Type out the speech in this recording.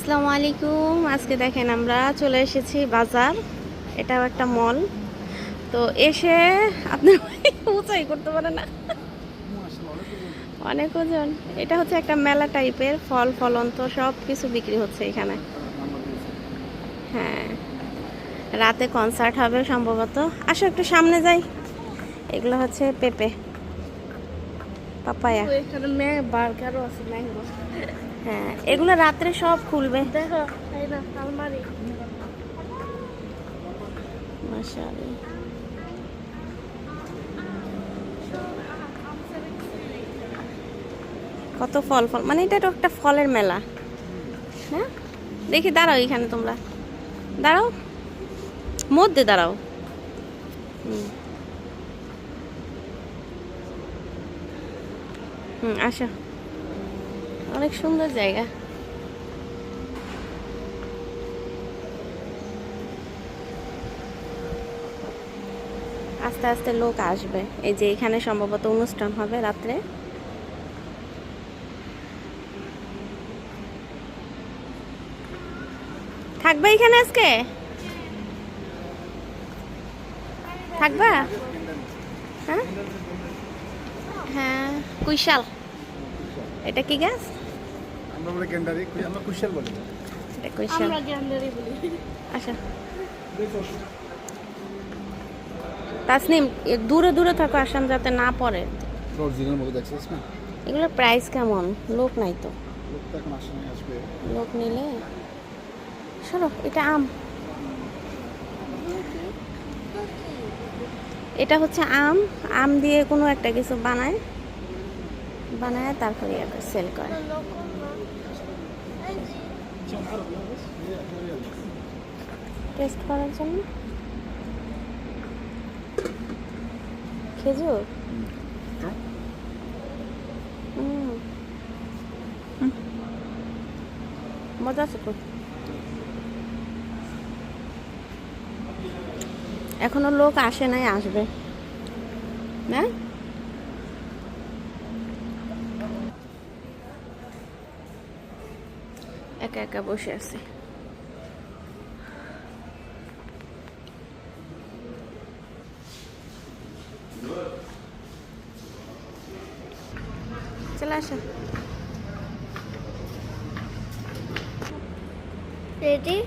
আসসালামু আলাইকুম। আজকে দেখেন আমরা চলে এসেছি বাজার, এটাও একটা মল। তো এসে আপনার উঁচাই করতে পারে না, অনেক ওজন। এটা হচ্ছে একটা মেলা টাইপের, ফল ফলন্ত সব কিছু বিক্রি হচ্ছে এখানে। হ্যাঁ, রাতে কনসার্ট হবে সম্ভবত। আসো একটু সামনে যাই। এগুলো হচ্ছে পেঁপে, পাপায়া। এখানে বার্গারও আছে, ম্যাঙ্গো। হ্যাঁ, এগুলো রাত্রে সব খুলবে। দেখো এই না আলমারি। মাশাআল্লাহ। কত ফল ফল, মানে এটা তো একটা ফলের মেলা। হ্যাঁ, দেখি দাঁড়াও, এখানে তোমরা দাঁড়াও, মধ্যে দাঁড়াও। হুম হুম, আসো, অনেক সুন্দর জায়গা। আস্তে আস্তে লোক আসবে। এই যে এখানে সম্ভবত অনুষ্ঠান হবে রাত্রে। থাকবে এখানে আজকে? থাকবা? হ্যাঁ হ্যাঁ, কুইশাল। এটা কি গাছ? আমরা বলি গেন্ডারি, আমরা কুশাল বলি। এটা কুইশাল। আমরা গ্যান্ডারি বলি। আচ্ছা তাসনিম, দূরে দূরে থাকো, আসাম যাতে না পড়ে। অরিজিনাল মতো দেখছিস না? এগুলোর প্রাইস কেমন? লোক নাই তো। লোক তো এখন আসেনি, আসবে। লোক নিলে সরো। এটা আম, এটা হচ্ছে আম। আম দিয়ে কোনো একটা কিছু বানায়, বানায় তারপরে সেল করে। টেস্ট করার জন্য। খেজুর। মজা আছে খুব। এখনো লোক আসে নাই, আসবে না। একা একা বসে আছে। চলে আসো। রেডি?